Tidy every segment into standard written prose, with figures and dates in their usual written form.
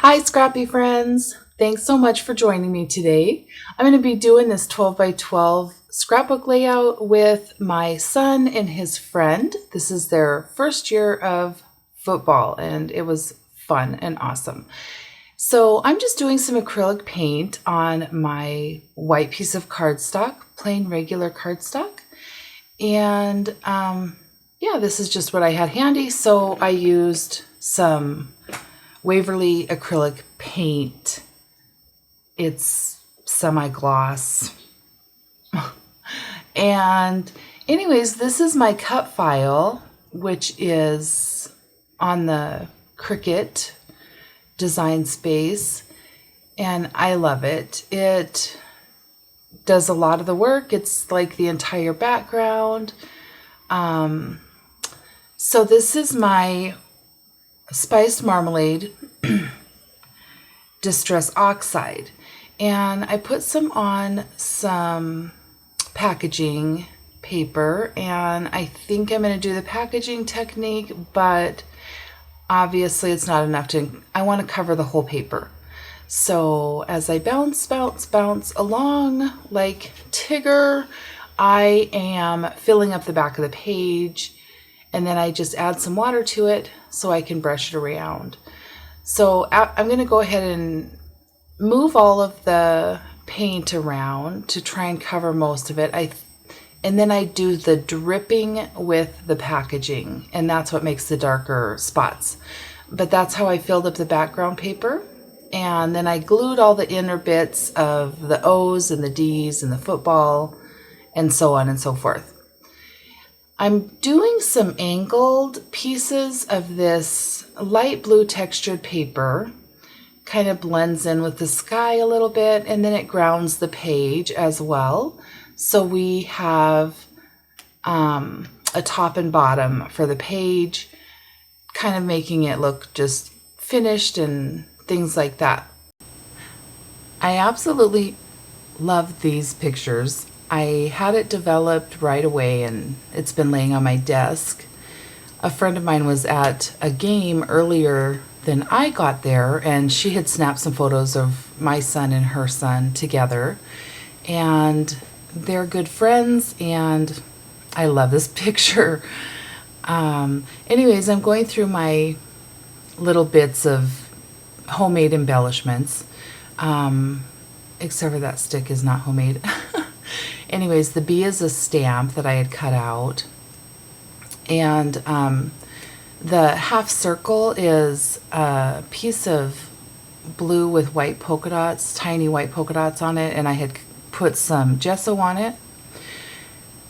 Hi, Scrappy friends. Thanks so much for joining me today. I'm going to be doing this 12 by 12 scrapbook layout with my son and his friend. This is their first year of football, and it was fun and awesome. So I'm just doing some acrylic paint on my white piece of cardstock, plain regular cardstock. And yeah, this is just what I had handy. So I used some Waverly acrylic paint. It's semi-gloss. And anyways, this is my cut file, which is on the Cricut Design Space, and I love it. It does a lot of the work. It's like the entire background. So this is my spiced marmalade distress oxide, and I put some on some packaging paper, and I think I'm going to do the packaging technique, but obviously it's not enough I want to cover the whole paper. So as I bounce along like Tigger, I am filling up the back of the page, and then I just add some water to it so I can brush it around. So I'm going to go ahead and move all of the paint around to try and cover most of it. And then I do the dripping with the packaging, and that's what makes the darker spots. But that's how I filled up the background paper. And then I glued all the inner bits of the O's and the D's and the football and so on and so forth. I'm doing some angled pieces of this light blue textured paper. Kind of blends in with the sky a little bit, and then it grounds the page as well. So we have a top and bottom for the page, kind of making it look just finished and things like that. I absolutely love these pictures. I had it developed right away, and it's been laying on my desk. A friend of mine was at a game earlier than I got there, and she had snapped some photos of my son and her son together, and they're good friends, and I love this picture. Anyways, I'm going through my little bits of homemade embellishments, except for that stick is not homemade. Anyways, the bee is a stamp that I had cut out, and the half circle is a piece of blue with white polka dots, tiny white polka dots on it, and I had put some gesso on it,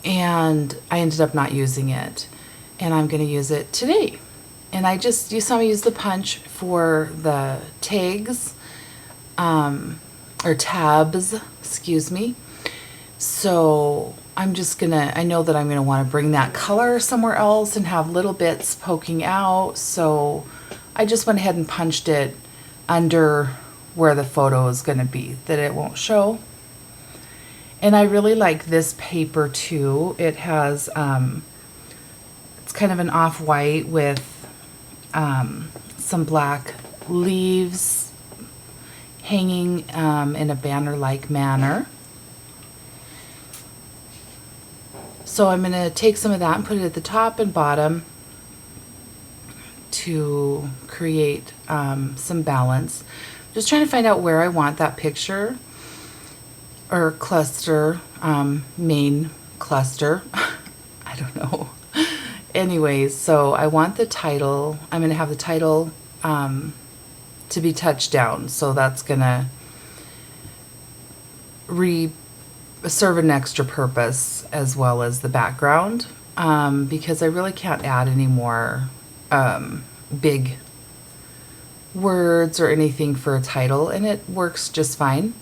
and I ended up not using it, and I'm going to use it today. And you saw me use the punch for the tags, or tabs, excuse me. So I know that I'm gonna want to bring that color somewhere else and have little bits poking out. So I just went ahead and punched it under where the photo is gonna be, that it won't show. And I really like this paper too. It has, it's kind of an off-white with some black leaves hanging in a banner-like manner. So I'm going to take some of that and put it at the top and bottom to create some balance. Just trying to find out where I want that picture or cluster, main cluster. I don't know. Anyways, so I want the title. I'm going to have the title to be touchdown. So that's going to serve an extra purpose, as well as the background, because I really can't add any more big words or anything for a title, and it works just fine.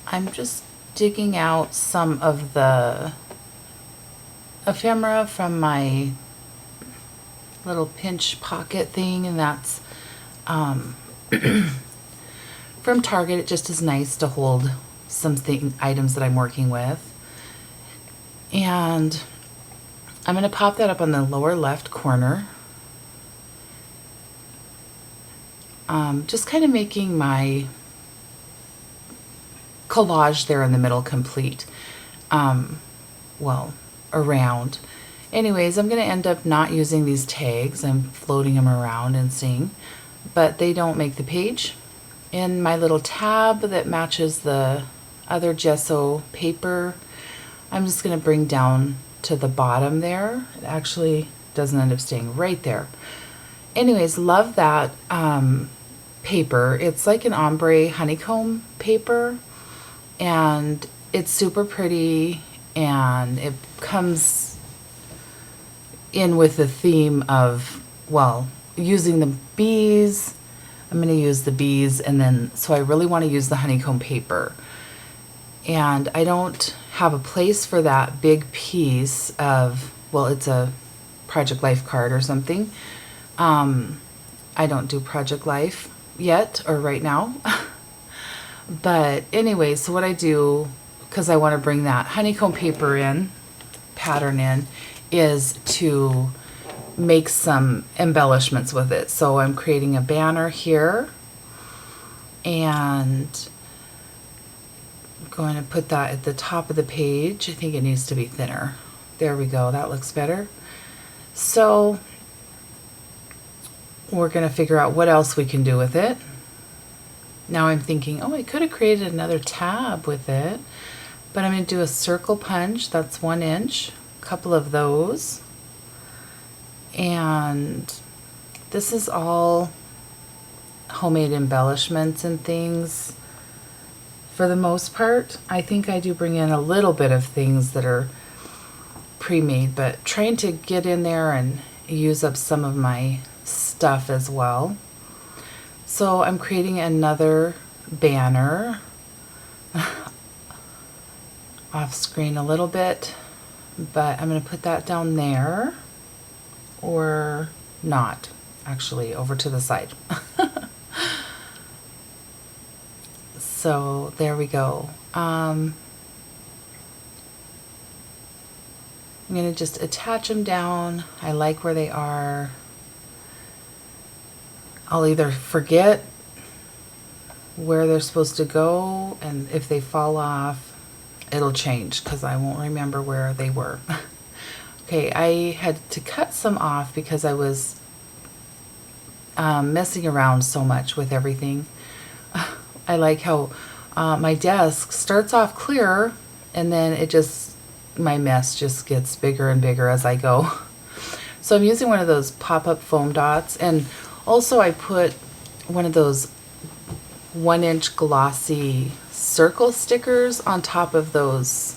I'm just digging out some of the ephemera from my little pinch pocket thing, and that's from Target. It just is nice to hold some items that I'm working with. And I'm going to pop that up on the lower left corner. just kind of making my collage there in the middle complete. Well, around. Anyways, I'm going to end up not using these tags. I'm floating them around and seeing, but they don't make the page. In my little tab that matches the other gesso paper, I'm just going to bring down to the bottom there. It actually doesn't end up staying right there. Anyways, love that paper. It's like an ombre honeycomb paper, and it's super pretty, and it comes in with the theme of, well, using the bees. I'm going to use the bees, and then, so I really want to use the honeycomb paper. And I don't have a place for that big piece of, well, it's a Project Life card or something. I don't do Project Life yet, or right now. But anyway, so what I do, because I want to bring that honeycomb paper in, pattern in, is to make some embellishments with it. So I'm creating a banner here, and I'm going to put that at the top of the page. I think it needs to be thinner. There we go, that looks better. So we're going to figure out what else we can do with it. Now I'm thinking, oh, I could have created another tab with it, but I'm going to do a circle punch. That's 1 inch, a couple of those. And this is all homemade embellishments and things for the most part. I think I do bring in a little bit of things that are pre-made, but trying to get in there and use up some of my stuff as well. So I'm creating another banner off screen a little bit, but I'm going to put that down there, or not, actually, over to the side. So there we go. I'm going to just attach them down. I like where they are. I'll either forget where they're supposed to go, and if they fall off, it'll change because I won't remember where they were. Okay, I had to cut some off because I was messing around so much with everything. I like how my desk starts off clear, and then it just, my mess just gets bigger and bigger as I go. So I'm using one of those pop-up foam dots, and also I put one of those 1 inch glossy circle stickers on top of those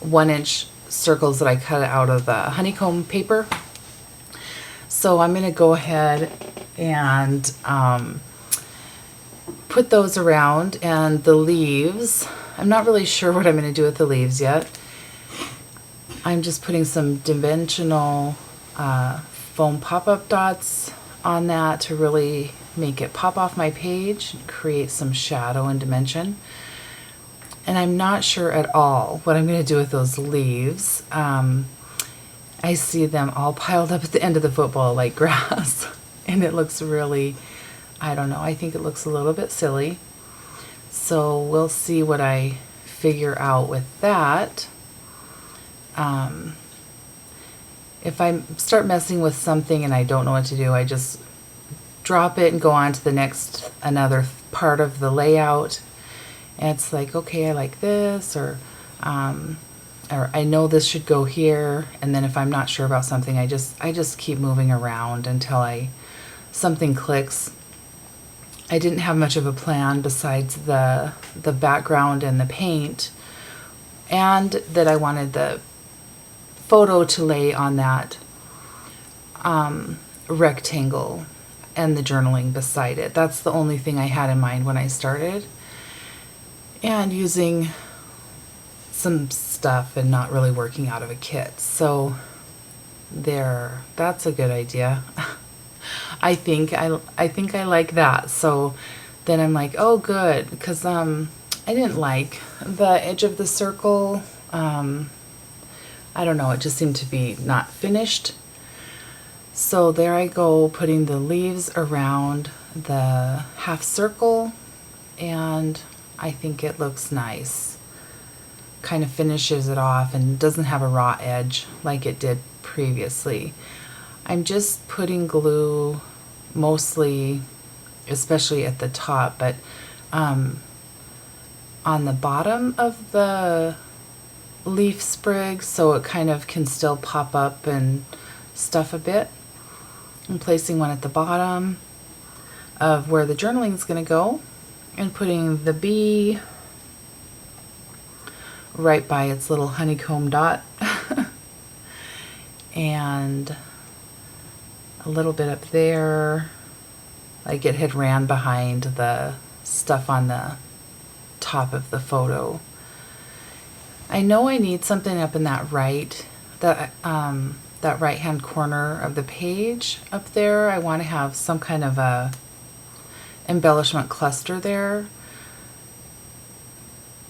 1 inch circles that I cut out of the honeycomb paper. So I'm going to go ahead and put those around, and the leaves, I'm not really sure what I'm going to do with the leaves yet. I'm just putting some dimensional foam pop-up dots on that to really make it pop off my page, create some shadow and dimension. And I'm not sure at all what I'm going to do with those leaves. I see them all piled up at the end of the football like grass, and it looks really, I don't know, I think it looks a little bit silly. So we'll see what I figure out with that. If I start messing with something and I don't know what to do, I just drop it and go on to the next, another part of the layout. And it's like, okay, I like this, or I know this should go here. And then if I'm not sure about something, I just keep moving around until something clicks. I didn't have much of a plan besides the background and the paint, and that I wanted the photo to lay on that rectangle and the journaling beside it. That's the only thing I had in mind when I started. And using some stuff and not really working out of a kit. So there, that's a good idea. I think I like that. So then I'm like, oh good, because I didn't like the edge of the circle. I don't know, it just seemed to be not finished. So there I go, putting the leaves around the half circle, and I think it looks nice. Kind of finishes it off and doesn't have a raw edge like it did previously. I'm just putting glue mostly, especially at the top, but on the bottom of the leaf sprig, so it kind of can still pop up and stuff a bit. I'm placing one at the bottom of where the journaling is going to go, and putting the bee right by its little honeycomb dot and a little bit up there, like it had ran behind the stuff on the top of the photo. I know I need something up in that right hand corner of the page up there. I want to have some kind of a embellishment cluster there,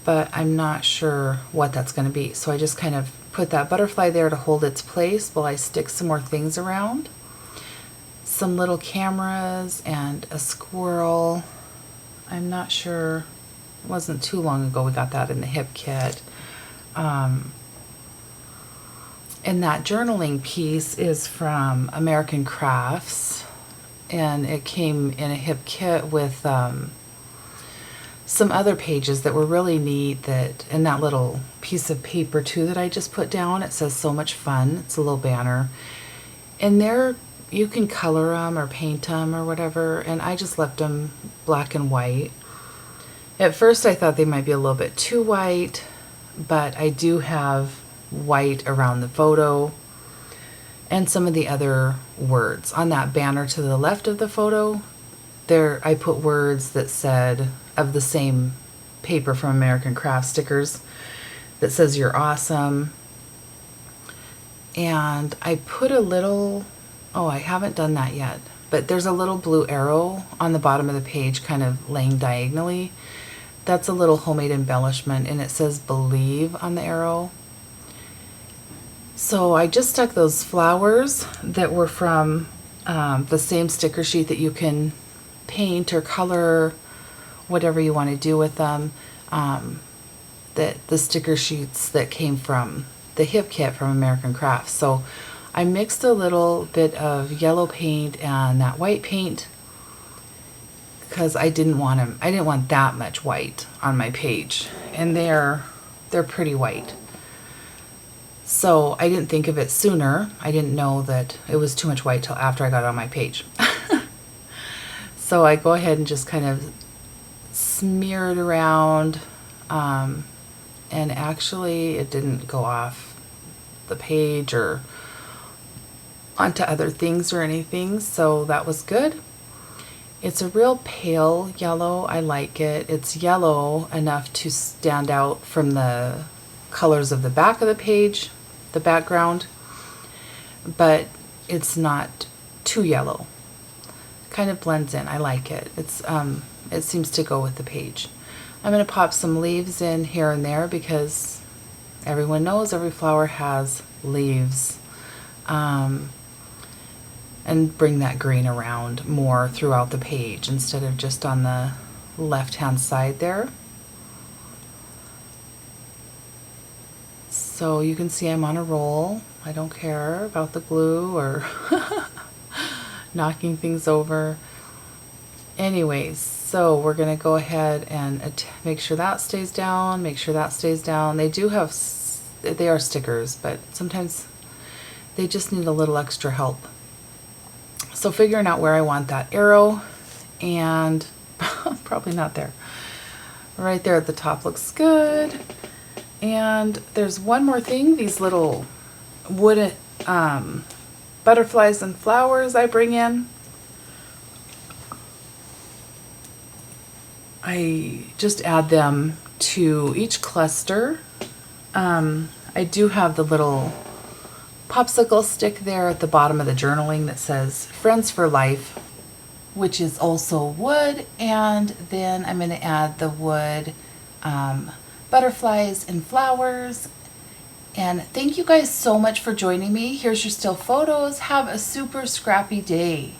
but I'm not sure what that's going to be. So I just kind of put that butterfly there to hold its place while I stick some more things around. Some little cameras and a squirrel. I'm not sure. It wasn't too long ago we got that in the hip kit. And that journaling piece is from American Crafts, and it came in a hip kit with some other pages that were really neat, and that little piece of paper too that I just put down. It says "So Much Fun." It's a little banner, and there you can color them or paint them or whatever, and I just left them black and white. At first I thought they might be a little bit too white, but I do have white around the photo and some of the other words. On that banner to the left of the photo, there I put words that said, of the same paper from American Craft stickers, that says "You're awesome." And I put a little, I haven't done that yet, but there's a little blue arrow on the bottom of the page kind of laying diagonally. That's a little homemade embellishment, and it says "Believe" on the arrow. So I just stuck those flowers that were from the same sticker sheet that you can paint or color, whatever you want to do with them. The sticker sheets that came from the hip kit from American Crafts. So I mixed a little bit of yellow paint and that white paint because I didn't want that much white on my page, and they're pretty white. So I didn't think of it sooner. I didn't know that it was too much white till after I got it on my page. So I go ahead and just kind of smear it around, and actually it didn't go off the page or onto other things or anything, so that was good. It's a real pale yellow. I like it. It's yellow enough to stand out from the colors of the back of the page, the background, but it's not too yellow. Kind of blends in. I like it. It seems to go with the page. I'm going to pop some leaves in here and there because everyone knows every flower has leaves, and bring that green around more throughout the page instead of just on the left hand side there. So you can see I'm on a roll. I don't care about the glue or knocking things over. Anyways, so we're going to go ahead and make sure that stays down, make sure that stays down. They are stickers, but sometimes they just need a little extra help. So figuring out where I want that arrow, and probably not there. Right there at the top looks good. And there's one more thing, these little wooden butterflies and flowers I bring in. I just add them to each cluster. I do have the little popsicle stick there at the bottom of the journaling that says "Friends for Life," which is also wood, and then I'm going to add the wood butterflies and flowers. And thank you guys so much for joining me. Here's your still photos. Have a super scrappy day.